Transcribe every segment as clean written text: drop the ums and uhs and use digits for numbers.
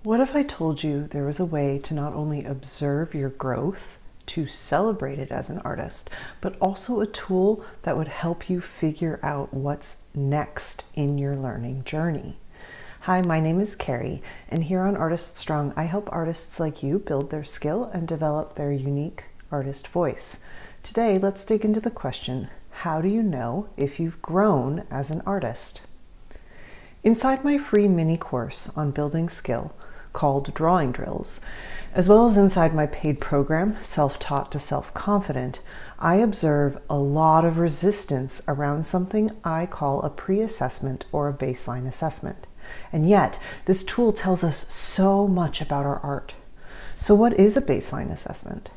What if I told you there was a way to not only observe your growth, to celebrate it as an artist, but also a tool that would help you figure out what's next in your learning journey? Hi, my name is Carrie, and here on Artist Strong, I help artists like you build their skill and develop their unique artist voice. Today, let's dig into the question, how do you know if you've grown as an artist? Inside my free mini course on building skill, called Drawing Drills, as well as inside my paid program, Self-Taught to Self-Confident, I observe a lot of resistance around something I call a pre-assessment or a baseline assessment. And yet, this tool tells us so much about our art. So what is a baseline assessment?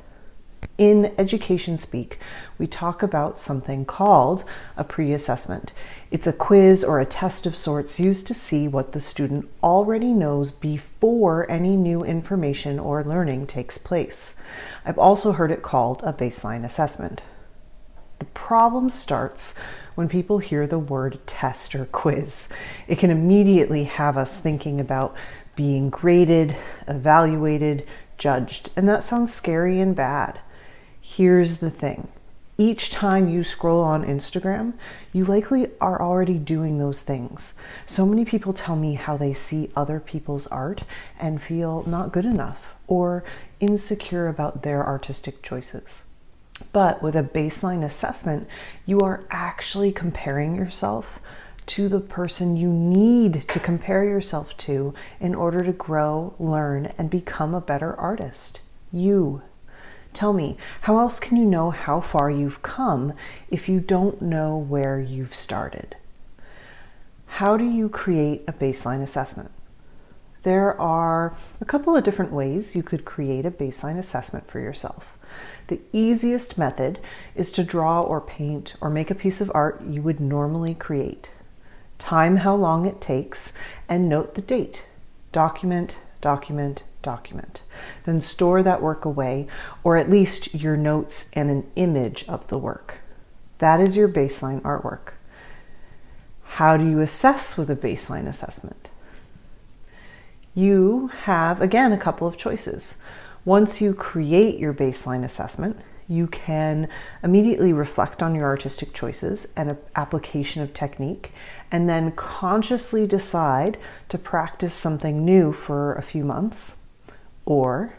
In education speak, we talk about something called a pre-assessment. It's a quiz or a test of sorts used to see what the student already knows before any new information or learning takes place. I've also heard it called a baseline assessment. The problem starts when people hear the word test or quiz. It can immediately have us thinking about being graded, evaluated, judged, and that sounds scary and bad. Here's the thing. Each time you scroll on Instagram, you likely are already doing those things. So many people tell me how they see other people's art and feel not good enough or insecure about their artistic choices. But with a baseline assessment, you are actually comparing yourself to the person you need to compare yourself to in order to grow, learn, and become a better artist. You. Tell me, how else can you know how far you've come if you don't know where you've started? How do you create a baseline assessment? There are a couple of different ways you could create a baseline assessment for yourself. The easiest method is to draw or paint or make a piece of art you would normally create. Time how long it takes and note the date. Document, document, document. Then store that work away, or at least your notes and an image of the work. That is your baseline artwork. How do you assess with a baseline assessment? You have, again, a couple of choices. Once you create your baseline assessment, you can immediately reflect on your artistic choices and application of technique, and then consciously decide to practice something new for a few months. Or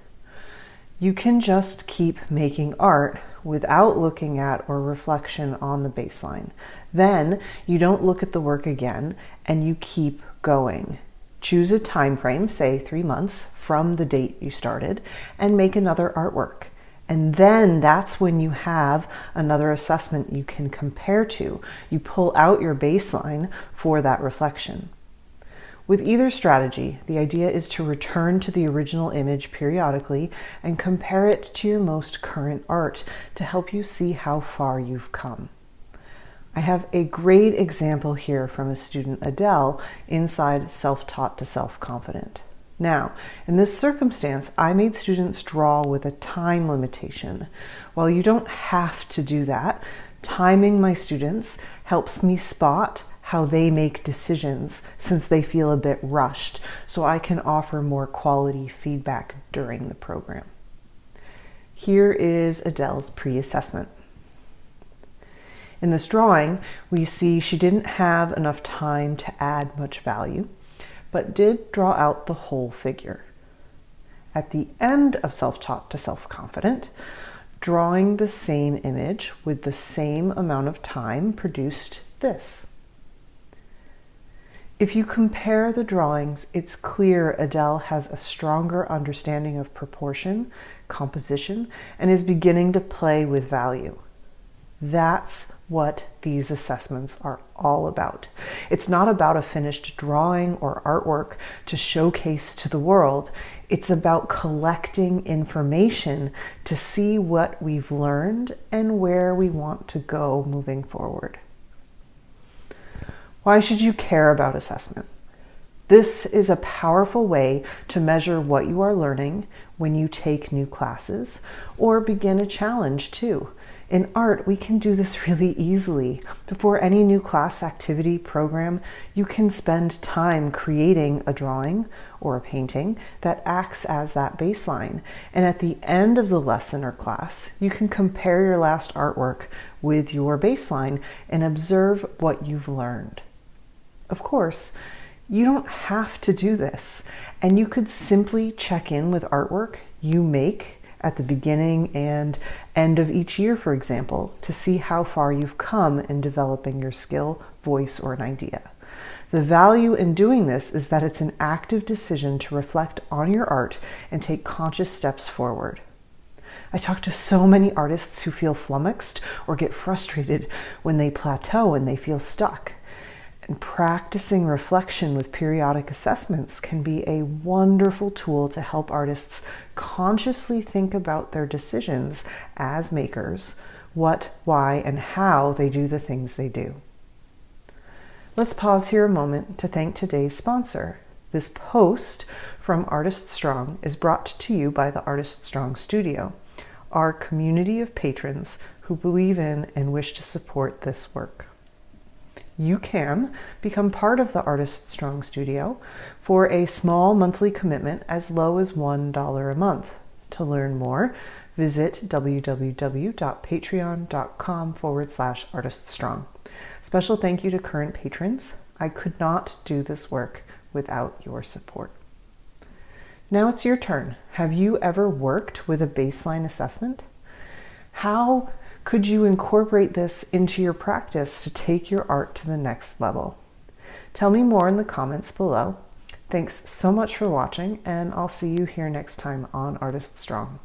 you can just keep making art without looking at or reflection on the baseline. Then you don't look at the work again and you keep going. Choose a time frame, say 3 months from the date you started, and make another artwork. And then that's when you have another assessment you can compare to. You pull out your baseline for that reflection. With either strategy, the idea is to return to the original image periodically and compare it to your most current art to help you see how far you've come. I have a great example here from a student, Adele, inside Self-Taught to Self-Confident. Now, in this circumstance, I made students draw with a time limitation. While you don't have to do that, timing my students helps me spot how they make decisions since they feel a bit rushed, so I can offer more quality feedback during the program. Here is Adele's pre-assessment. In this drawing, we see she didn't have enough time to add much value, but did draw out the whole figure. At the end of Self-Taught to Self-Confident, drawing the same image with the same amount of time produced this. If you compare the drawings, it's clear Adele has a stronger understanding of proportion, composition, and is beginning to play with value. That's what these assessments are all about. It's not about a finished drawing or artwork to showcase to the world. It's about collecting information to see what we've learned and where we want to go moving forward. Why should you care about assessment? This is a powerful way to measure what you are learning when you take new classes or begin a challenge too. In art, we can do this really easily. Before any new class activity program, you can spend time creating a drawing or a painting that acts as that baseline. And at the end of the lesson or class, you can compare your last artwork with your baseline and observe what you've learned. Of course, you don't have to do this, and you could simply check in with artwork you make at the beginning and end of each year, for example, to see how far you've come in developing your skill, voice, or an idea. The value in doing this is that it's an active decision to reflect on your art and take conscious steps forward. I talk to so many artists who feel flummoxed or get frustrated when they plateau and they feel stuck. And practicing reflection with periodic assessments can be a wonderful tool to help artists consciously think about their decisions as makers, what, why, and how they do the things they do. Let's pause here a moment to thank today's sponsor. This post from Artist Strong is brought to you by the Artist Strong Studio, our community of patrons who believe in and wish to support this work. You can become part of the Artist Strong Studio for a small monthly commitment as low as $1 a month. To learn more, visit www.patreon.com/artiststrong. Special thank you to current patrons. I could not do this work without your support. Now it's your turn. Have you ever worked with a baseline assessment? How could you incorporate this into your practice to take your art to the next level? Tell me more in the comments below. Thanks so much for watching, and I'll see you here next time on Artist Strong.